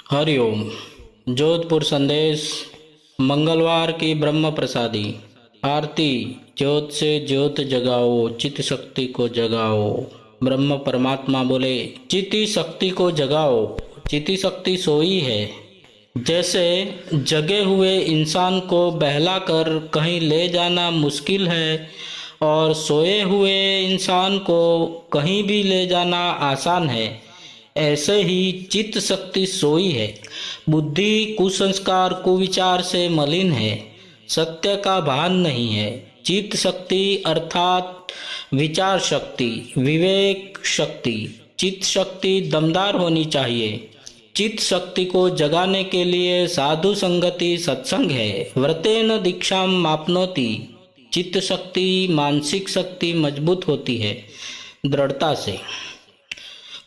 हरिओम। जोधपुर संदेश मंगलवार की ब्रह्म प्रसादी आरती। ज्योत से ज्योत जगाओ, चित शक्ति को जगाओ। ब्रह्म परमात्मा बोले, चिति शक्ति को जगाओ। चिति शक्ति सोई है। जैसे जगे हुए इंसान को बहलाकर कहीं ले जाना मुश्किल है और सोए हुए इंसान को कहीं भी ले जाना आसान है, ऐसे ही चित्त शक्ति सोई है। बुद्धि कुसंस्कार कुविचार से मलिन है, सत्य का भान नहीं है। चित्त शक्ति अर्थात विचार शक्ति, विवेक शक्ति। चित्त शक्ति दमदार होनी चाहिए। चित्त शक्ति को जगाने के लिए साधु संगति सत्संग है। व्रतेन दीक्षाम मापनोति। चित्त शक्ति मानसिक शक्ति मजबूत होती है दृढ़ता से।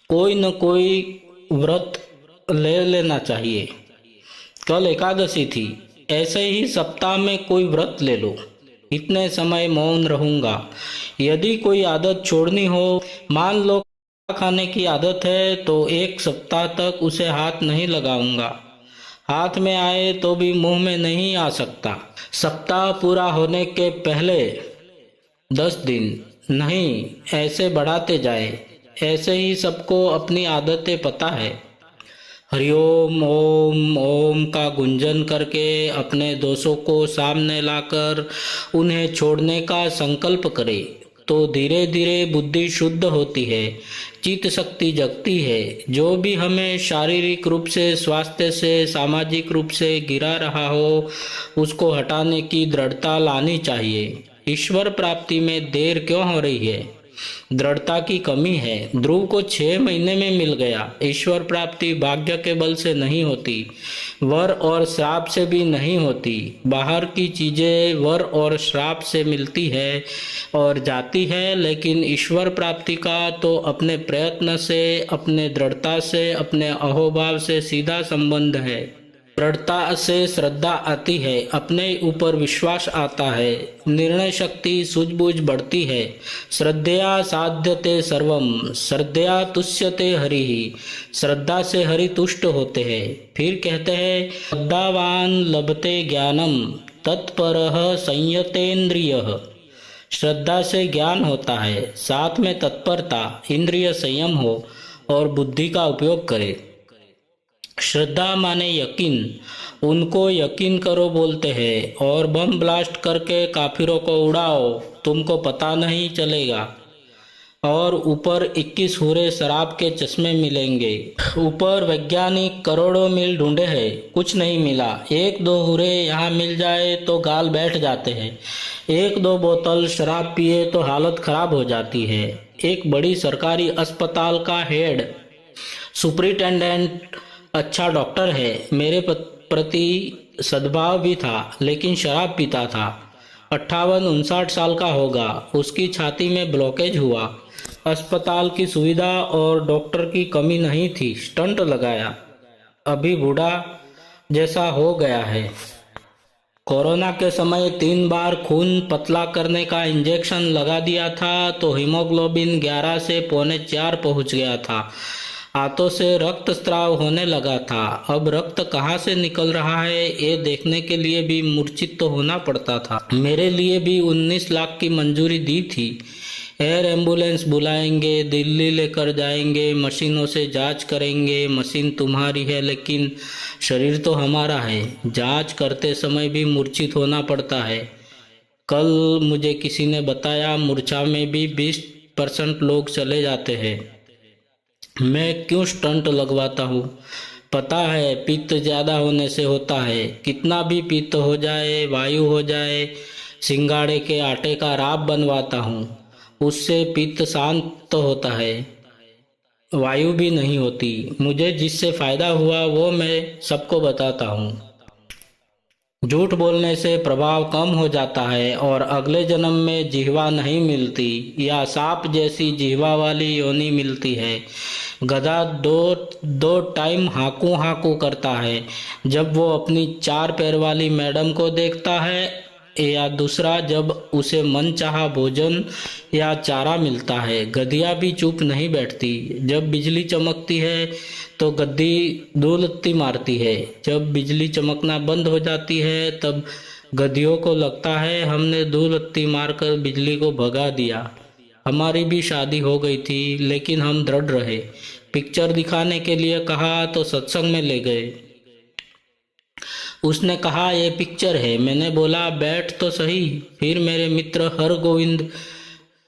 कोई न कोई व्रत ले लेना चाहिए। कल एकादशी थी, ऐसे ही सप्ताह में कोई व्रत ले लो। इतने समय मौन रहूंगा। यदि कोई आदत छोड़नी हो, मान लो खाने की आदत है, तो 1 सप्ताह तक उसे हाथ नहीं लगाऊंगा। हाथ में आए तो भी मुंह में नहीं आ सकता। सप्ताह पूरा होने के पहले 10 दिन नहीं, ऐसे बढ़ाते जाए। ऐसे ही सबको अपनी आदतें पता है। हरिओम ओम ओम का गुंजन करके अपने दोषों को सामने लाकर उन्हें छोड़ने का संकल्प करे तो धीरे धीरे बुद्धि शुद्ध होती है, चित्त शक्ति जगती है। जो भी हमें शारीरिक रूप से, स्वास्थ्य से, सामाजिक रूप से गिरा रहा हो, उसको हटाने की दृढ़ता लानी चाहिए। ईश्वर प्राप्ति में देर क्यों हो रही है? दृढ़ता की कमी है। ध्रुव को 6 महीने में मिल गया। ईश्वर प्राप्ति भाग्य के बल से नहीं होती, वर और श्राप से भी नहीं होती। बाहर की चीजें वर और श्राप से मिलती है और जाती है, लेकिन ईश्वर प्राप्ति का तो अपने प्रयत्न से, अपने दृढ़ता से, अपने अहोभाव से सीधा संबंध है। दृढ़ता से श्रद्धा आती है, अपने ऊपर विश्वास आता है, निर्णय शक्ति सूझबूझ बढ़ती है। श्रद्धया साध्यते सर्वम, श्रद्धया तुष्यते हरिः। श्रद्धा से हरि तुष्ट होते हैं। फिर कहते हैं, श्रद्धावान लभते ज्ञानम तत्परः संयतेन्द्रियः। श्रद्धा से ज्ञान होता है, साथ में तत्परता, इंद्रिय संयम हो और बुद्धि का उपयोग करे। श्रद्धा माने यकीन। उनको यकीन करो बोलते हैं और बम ब्लास्ट करके काफिरों को उड़ाओ, तुमको पता नहीं चलेगा। और ऊपर 21 हुरे शराब के चश्मे मिलेंगे। ऊपर वैज्ञानिक करोड़ों मील ढूंढे हैं, कुछ नहीं मिला। 1-2 हुरे यहाँ मिल जाए तो गाल बैठ जाते हैं। 1-2 बोतल शराब पिए तो हालत खराब हो जाती है। एक बड़ी सरकारी अस्पताल का हेड सुपरिटेंडेंट अच्छा डॉक्टर है, मेरे प्रति सद्भाव भी था, लेकिन शराब पीता था। 58-59 साल का होगा। उसकी छाती में ब्लॉकेज हुआ। अस्पताल की सुविधा और डॉक्टर की कमी नहीं थी, स्टंट लगाया, अभी बूढ़ा जैसा हो गया है। कोरोना के समय 3 बार खून पतला करने का इंजेक्शन लगा दिया था तो हीमोग्लोबिन 11 से 3.25 पहुंच गया था। हाथों से रक्त स्राव होने लगा था। अब रक्त कहाँ से निकल रहा है ये देखने के लिए भी मूर्छित तो होना पड़ता था। मेरे लिए भी 19 लाख की मंजूरी दी थी। एयर एम्बुलेंस बुलाएंगे, दिल्ली लेकर जाएंगे, मशीनों से जांच करेंगे। मशीन तुम्हारी है लेकिन शरीर तो हमारा है। जांच करते समय भी मूर्छित होना पड़ता है। कल मुझे किसी ने बताया, मूर्छा में भी 20% लोग चले जाते हैं। मैं क्यों स्टंट लगवाता हूँ? पता है पित्त ज़्यादा होने से होता है। कितना भी पित्त हो जाए, वायु हो जाए, सिंगाड़े के आटे का राब बनवाता हूँ, उससे पित्त शांत होता है, वायु भी नहीं होती। मुझे जिससे फायदा हुआ वो मैं सबको बताता हूँ। झूठ बोलने से प्रभाव कम हो जाता है और अगले जन्म में जिह्वा नहीं मिलती या सांप जैसी जिह्वा वाली योनि मिलती है। गधा दो टाइम हाकू हाकू करता है जब वो अपनी 4 पैर वाली मैडम को देखता है। या दूसरा जब उसे मनचाहा भोजन या चारा मिलता है। गधिया भी चुप नहीं बैठती। जब बिजली चमकती है तो गद्दी दुलत्ती मारती है। जब बिजली चमकना बंद हो जाती है तब गधियों को लगता है हमने दुलत्ती मारकर बिजली को भगा दिया। हमारी भी शादी हो गई थी लेकिन हम दृढ़ रहे। पिक्चर दिखाने के लिए कहा तो सत्संग में ले गए। उसने कहा ये पिक्चर है। मैंने बोला बैठ तो सही। फिर मेरे मित्र हरगोविंद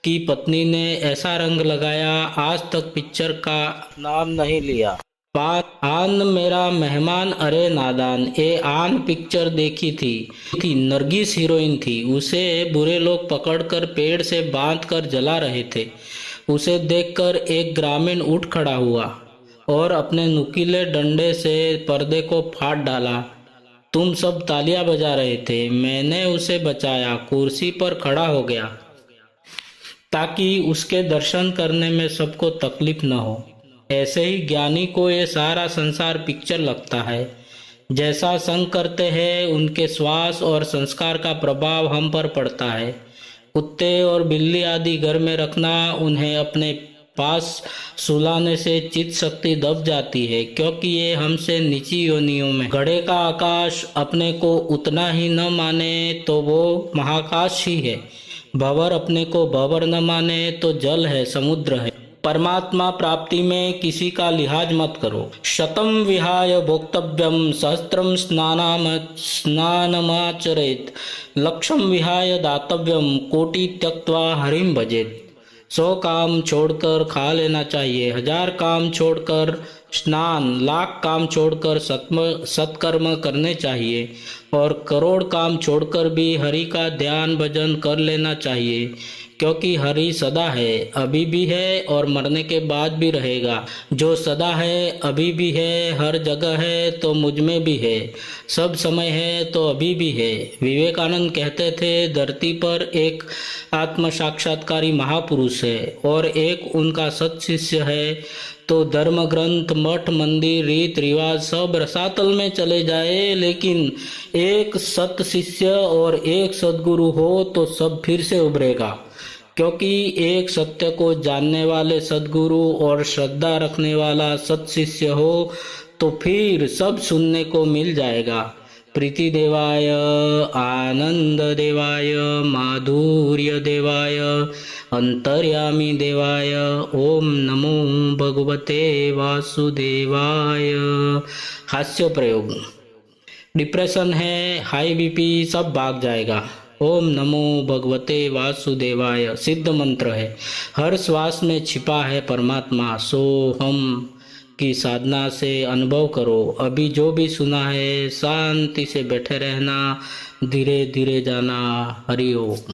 की पत्नी ने ऐसा रंग लगाया, आज तक पिक्चर का नाम नहीं लिया। आन मेरा मेहमान अरे नादान, ये आन पिक्चर देखी थी। नरगिस हीरोइन थी। उसे बुरे लोग पकड़कर पेड़ से बांधकर जला रहे थे। उसे देखकर एक ग्रामीण उठ खड़ा हुआ और अपने नुकीले डंडे से पर्दे को फाड़ डाला। तुम सब तालियां बजा रहे थे। मैंने उसे बचाया, कुर्सी पर खड़ा हो गया ताकि उसके दर्शन करने में सबको तकलीफ न हो। ऐसे ही ज्ञानी को ये सारा संसार पिक्चर लगता है। जैसा संग करते हैं उनके श्वास और संस्कार का प्रभाव हम पर पड़ता है। कुत्ते और बिल्ली आदि घर में रखना, उन्हें अपने पास सुलाने से चित्त शक्ति दब जाती है, क्योंकि ये हमसे नीची योनियों में। घड़े का आकाश अपने को उतना ही न माने तो वो महाकाश ही है। भंवर अपने को भंवर न माने तो जल है, समुद्र है। परमात्मा प्राप्ति में किसी का लिहाज मत करो। शतम विहाय भोक्तव्यम सहस्त्रम स्नानमाचरेत, लक्षम विहाय दातव्यम कोटि त्यक्त्वा हरिम भजेत। 100 काम छोड़कर खा लेना चाहिए, 1000 काम छोड़कर स्नान, लाख काम छोड़कर सत्कर्म करने चाहिए और करोड़ काम छोड़कर भी हरि का ध्यान भजन कर लेना चाहिए, क्योंकि हरि सदा है, अभी भी है और मरने के बाद भी रहेगा। जो सदा है, अभी भी है, हर जगह है तो मुझ में भी है, सब समय है तो अभी भी है। विवेकानंद कहते थे धरती पर एक आत्म साक्षात्कारी महापुरुष है और एक उनका सत शिष्य है, तो धर्म ग्रंथ, मठ, मंदिर, रीत रिवाज सब रसातल में चले जाए, लेकिन एक सत शिष्य और एक सद्गुरु हो तो सब फिर से उभरेगा। क्योंकि एक सत्य को जानने वाले सद्गुरु और श्रद्धा रखने वाला सत शिष्य हो तो फिर सब सुनने को मिल जाएगा। प्रीति देवाय, आनंद देवाय, माधुर्य देवाय, अंतर्यामी देवाय, ओम नमो भगवते वासुदेवाय। हास्य प्रयोग। डिप्रेशन है, हाई बीपी सब भाग जाएगा। ओम नमो भगवते वासुदेवाय सिद्ध मंत्र है। हर श्वास में छिपा है परमात्मा। सो हम की साधना से अनुभव करो। अभी जो भी सुना है शांति से बैठे रहना, धीरे धीरे जाना। हरि ओम।